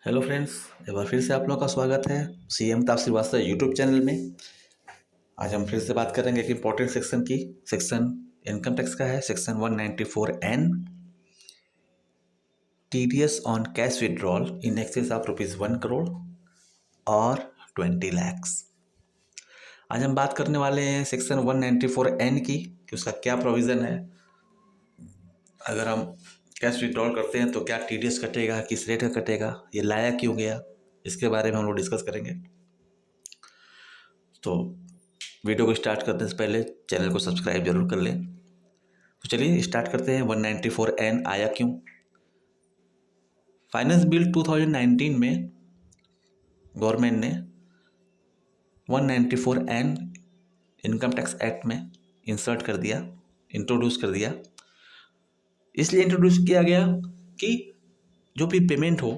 Hello friends, एक बार फिर से आप लोगों का स्वागत है सीएम ताप श्रीवास्तव यूट्यूब चैनल में। आज हम फिर से बात करेंगे एक इम्पोर्टेंट सेक्शन की। सेक्शन इनकम टैक्स का है, section 194N, TDS on cash withdrawal in excess of ₹1 crore और 20 lakhs। आज हम बात करने वाले हैं सेक्शन 194N की कि उसका क्या प्रोविज़न है। अगर हम कैश विड्रॉल करते हैं तो क्या टीडीएस कटेगा, किस रेट का कटेगा, ये लाया क्यों गया, इसके बारे में हम लोग डिस्कस करेंगे। तो वीडियो को स्टार्ट करने से पहले चैनल को सब्सक्राइब जरूर कर लें। तो चलिए स्टार्ट करते हैं। 194N आया क्यों? फाइनेंस बिल 2019 में गवर्नमेंट ने 194N इनकम टैक्स एक्ट में इंसर्ट कर दिया, इंट्रोड्यूस कर दिया। इसलिए इंट्रोड्यूस किया गया कि जो भी पेमेंट हो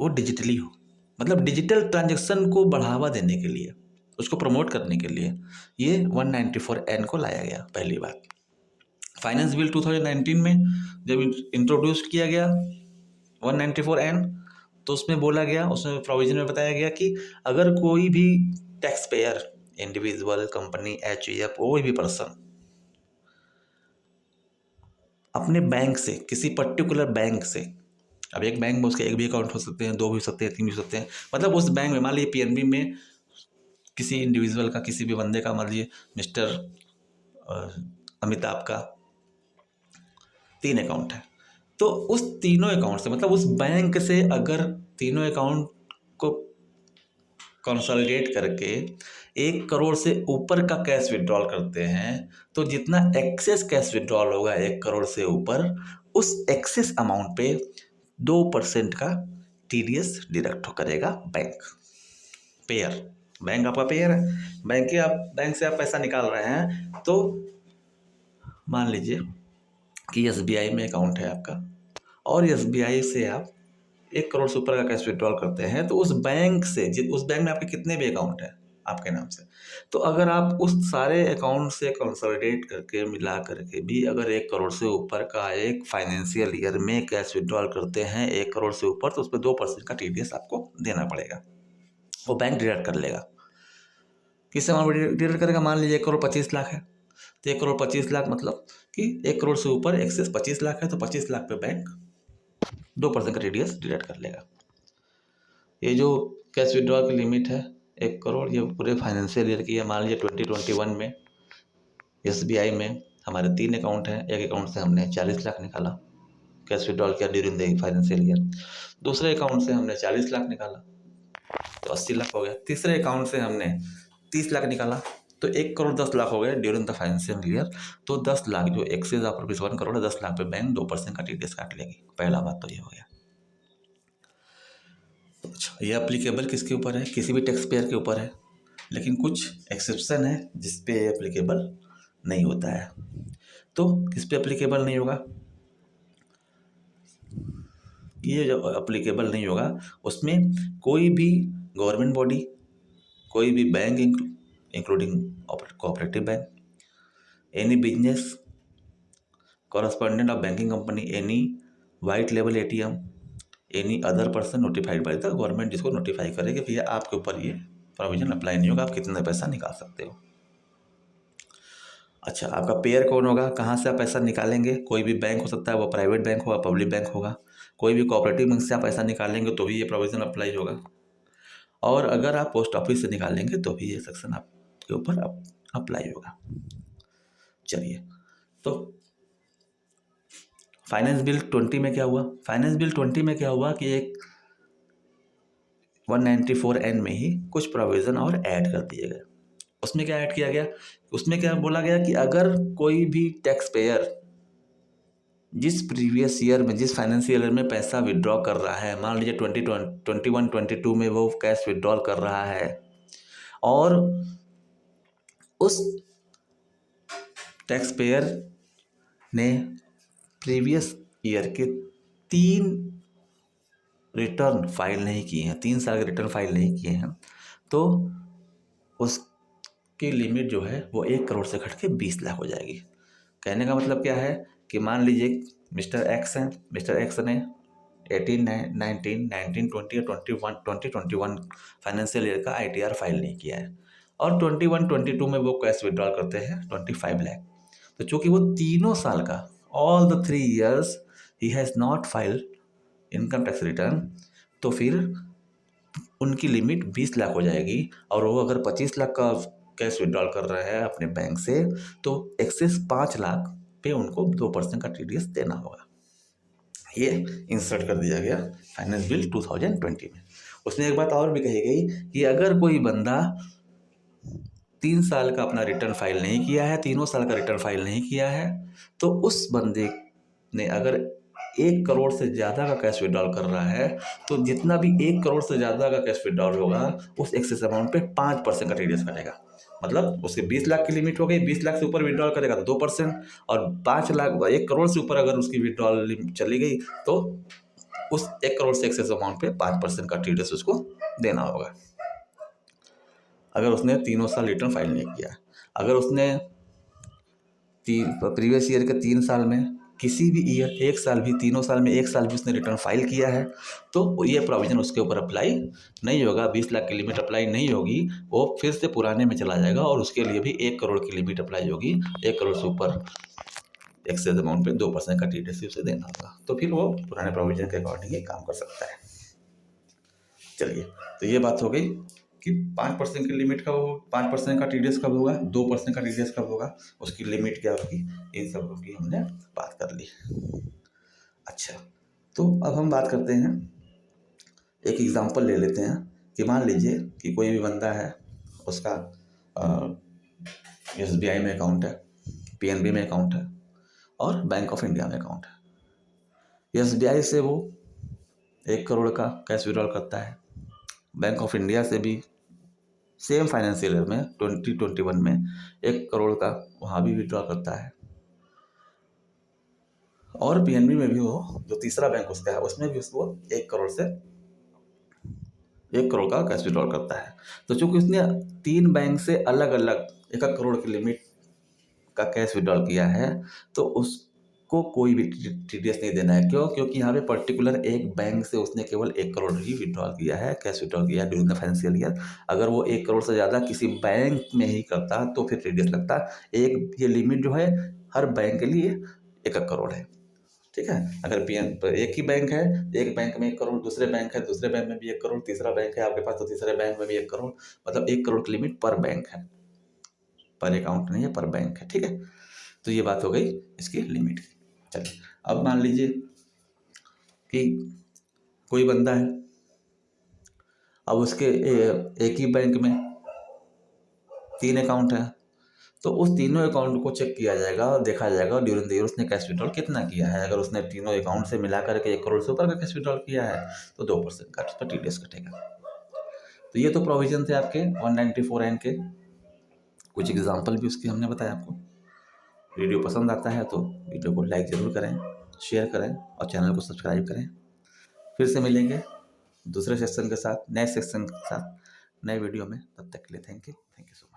वो डिजिटली हो, मतलब डिजिटल ट्रांजैक्शन को बढ़ावा देने के लिए, उसको प्रमोट करने के लिए ये 194N को लाया गया। पहली बात, फाइनेंस बिल 2019 में जब इंट्रोड्यूस किया गया 194N, तो उसमें बोला गया, उसमें प्रोविजन में बताया गया कि अगर कोई भी tax payer, individual, company, HUF, कोई भी पर्सन अपने बैंक से, किसी पर्टिकुलर बैंक से, अब एक बैंक में उसके एक भी अकाउंट हो सकते हैं, दो भी हो सकते हैं, तीन भी हो सकते हैं, मतलब उस बैंक में मान लीजिए पीएनबी में किसी इंडिविजुअल का, किसी भी बंदे का, मान लीजिए मिस्टर अमिताभ का 3 अकाउंट है, तो उस तीनों अकाउंट से, मतलब उस बैंक से अगर तीनों अकाउंट को कंसोलिडेट करके 1 करोड़ से ऊपर का कैश विड्रॉल करते हैं, तो जितना एक्सेस कैश विड्रॉल होगा 1 करोड़ से ऊपर, उस एक्सेस अमाउंट पे 2% का टीडीएस डिडक्ट करेगा बैंक पेयर। बैंक आपका पेयर है, बैंक से आप पैसा निकाल रहे हैं, तो मान लीजिए कि एसबीआई में अकाउंट है आपका और एसबीआई से आप 1 करोड़ से ऊपर का कैश विड्रॉल करते हैं, तो उस बैंक से, उस बैंक में आपके कितने भी अकाउंट हैं आपके नाम से, तो अगर आप उस सारे अकाउंट से कंसोलिडेट करके मिला करके भी अगर 1 करोड़ से ऊपर का एक फाइनेंशियल ईयर में कैश विड्रॉल करते हैं 1 करोड़ से ऊपर, तो उस पर 2% का टीडीएस आपको देना पड़ेगा, वो बैंक डिडक्ट कर लेगा। किस अमाउंट डिडक्ट करेगा? मान लीजिए 1,25,00,000 है, तो 1,25,00,000 मतलब कि 1 करोड़ से ऊपर एक्सेस 25 लाख है, तो 25 लाख पे बैंक 2% का टीडीएस डिडक्ट कर लेगा। ये जो कैश विड्रॉल की लिमिट है 1 करोड़, ये पूरे फाइनेंशियल ईयर की है। मान लीजिए 2021 में एसबीआई में हमारे 3 अकाउंट हैं, एक अकाउंट से हमने 40 लाख निकाला, कैश विड्रॉल किया ड्यूरिंग द फाइनेंशियल ईयर। दूसरे अकाउंट से हमने 40 लाख निकाला, तो 80 लाख हो गया। तीसरे अकाउंट से हमने 30 लाख निकाला, तो 1 करोड़ 10 लाख हो गए ड्यूरिंग द फाइनेंशियल ईयर। तो 10 लाख जो एक्सेस ऑफ ₹1 करोड़ है, 10 लाख पे बैंक 2% का टीडीएस काट लेगी। पहला बात तो ये हो गया। अच्छा, ये एप्लीकेबल किसके ऊपर है? किसी भी टैक्स पेयर के ऊपर है, लेकिन कुछ एक्सेप्शन है जिस पे एप्लीकेबल नहीं होता है। तो किस पे एप्लीकेबल नहीं होगा? ये जो एप्लीकेबल नहीं होगा उसमें कोई भी गवर्नमेंट बॉडी, कोई भी bank including cooperative bank, any business correspondent of banking company, any white level ATM, any other person notified by the government, जिसको नोटिफाई करे कि भैया आपके ऊपर ये प्रोविजन अप्लाई नहीं होगा, आप कितना पैसा निकाल सकते हो। अच्छा, आपका पेयर कौन होगा? कहाँ से आप पैसा निकालेंगे? कोई भी बैंक हो सकता है, वो प्राइवेट बैंक होगा, पब्लिक बैंक होगा। कोई भी कोऑपरेटिव बैंक से आप पैसा निकालेंगे तो भी ये प्रोविजन अप्लाई होगा, और अगर आप पोस्ट ऑफिस से निकालेंगे तो भी ये सेक्शन आपके ऊपर अप्लाई होगा। चलिए, तो फाइनेंस बिल 20 में क्या हुआ? फाइनेंस बिल 20 में क्या हुआ कि एक 194N में ही कुछ प्रोविज़न और ऐड कर दिए गए। उसमें क्या ऐड किया गया? उसमें क्या बोला गया कि अगर कोई भी टैक्स पेयर जिस प्रीवियस ईयर में, जिस फाइनेंशियल ईयर में पैसा विड्रॉ कर रहा है, मान लीजिए 2021-22 में वो कैश विड्रॉल कर रहा है, और उस टैक्स पेयर ने प्रीवियस ईयर के 3 रिटर्न फाइल नहीं किए हैं, 3 साल के रिटर्न फाइल नहीं किए हैं, तो उसकी लिमिट जो है वो 1 करोड़ से घट के 20 लाख हो जाएगी। कहने का मतलब क्या है कि मान लीजिए मिस्टर एक्स हैं, मिस्टर एक्स ने 19, 2021 फाइनेंशियल ईयर का ITR फाइल नहीं किया है, और 21-22 में वो कैश विड्रॉल करते हैं 25 लाख। तो चूंकि वो तीनों साल का, all the 3 years he has not filed income tax return, तो फिर उनकी लिमिट 20 लाख हो जाएगी। और वो अगर 25 लाख का कैश विड्रॉल कर रहे हैं अपने बैंक से, तो एक्सेस 5 लाख पे उनको 2% का TDS देना होगा। ये इंसर्ट कर दिया गया फाइनेंस बिल 2020 में। उसमें एक बात और भी कही गई कि अगर कोई बंदा 3 साल का अपना रिटर्न फाइल नहीं किया है, तीनों साल का रिटर्न फाइल नहीं किया है, तो उस बंदे ने अगर 1 करोड़ से ज़्यादा का कैश विड्रॉल कर रहा है, तो जितना भी 1 करोड़ से ज़्यादा का कैश विड्रॉल होगा, उस एक्सेस अमाउंट पे 5% का TDS कटेगा। मतलब उसके 20 लाख की लिमिट हो गई, 20 लाख से ऊपर विड्रॉल करेगा तो 2%, और 5 लाख 1 करोड़ से ऊपर अगर उसकी विड्रॉल लिमिट चली गई, तो उस 1 करोड़ से एक्सेस अमाउंट पे 5% का TDS उसको देना होगा, अगर उसने तीनों साल रिटर्न फाइल नहीं किया। अगर उसने प्रीवियस ईयर के 3 साल में किसी भी ईयर 1 साल भी, तीनों साल में 1 साल भी उसने रिटर्न फाइल किया है, तो ये प्रोविज़न उसके ऊपर अप्लाई नहीं होगा, 20 लाख की लिमिट अप्लाई नहीं होगी, वो फिर से पुराने में चला जाएगा, और उसके लिए भी 1 करोड़ की लिमिट अप्लाई होगी। 1 करोड़ से ऊपर एक्सेस अमाउंट पे 2% का TDS उसे देना होगा, तो फिर वो पुराने प्रोविज़न के अकॉर्डिंग ही काम कर सकता है। चलिए, तो ये बात हो गई कि 5% की लिमिट कब होगा, 5% का TDS कब होगा, 2% का TDS कब होगा, उसकी लिमिट क्या होगी, इन सब की हमने बात कर ली। अच्छा, तो अब हम बात करते हैं, एक एग्जांपल ले लेते हैं कि मान लीजिए कि कोई भी बंदा है, उसका SBI में अकाउंट है, PNB में अकाउंट है, और बैंक ऑफ इंडिया में अकाउंट है। SBI से वो 1 करोड़ का कैश विड्रॉल करता है, बैंक ऑफ इंडिया से भी सेम फाइनेंशियल ईयर में 2021 में 1 करोड़ का वहाँ भी विड्रॉ करता है, और PNB में भी वो जो तीसरा बैंक उसका है, उसमें भी उसको 1 करोड़ का कैश विड्रॉ करता है। तो चूंकि उसने 3 बैंक से अलग अलग 1 करोड़ की लिमिट का कैश विड्रॉल किया है, तो उसको कोई भी TDS नहीं देना है। क्यों? क्योंकि यहाँ पे पर्टिकुलर एक बैंक से उसने केवल 1 करोड़ ही विड्रॉल किया है, कैश विड्रॉल किया है ड्यूरिंग द फाइनेंशियल ईयर। अगर वो 1 करोड़ से ज़्यादा किसी बैंक में ही करता तो फिर TDS लगता। ये लिमिट जो है हर बैंक के लिए 1 करोड़ है, ठीक है। अगर एक ही बैंक है, एक बैंक में 1 करोड़, दूसरे बैंक है, दूसरे बैंक में भी 1 करोड़, तीसरा बैंक है आपके पास, तो तीसरे बैंक में भी 1 करोड़, मतलब 1 करोड़ की लिमिट पर बैंक है, पर अकाउंट नहीं है, पर बैंक है, ठीक है। तो ये बात हो गई इसकी लिमिट की। चलिए, अब मान लीजिए कि कोई बंदा है, अब उसके एक ही बैंक में 3 अकाउंट है, तो उस तीनों अकाउंट को चेक किया जाएगा और देखा जाएगा ड्यूरिंग द ईयर उसने कैश विड्रॉल कितना किया है। अगर उसने तीनों अकाउंट से मिला करके 1 करोड़ से ऊपर का कैश विड्रॉल किया है, तो 2% का उस पर TDS कटेगा। तो ये तो प्रोविजन थे आपके 194N के, कुछ एग्जाम्पल भी उसके हमने बताया आपको। वीडियो पसंद आता है तो वीडियो को लाइक ज़रूर करें, शेयर करें, और चैनल को सब्सक्राइब करें। फिर से मिलेंगे दूसरे सेक्शन के साथ, नए सेक्शन के साथ, नए वीडियो में। तब तक के लिए थैंक यू सो मच।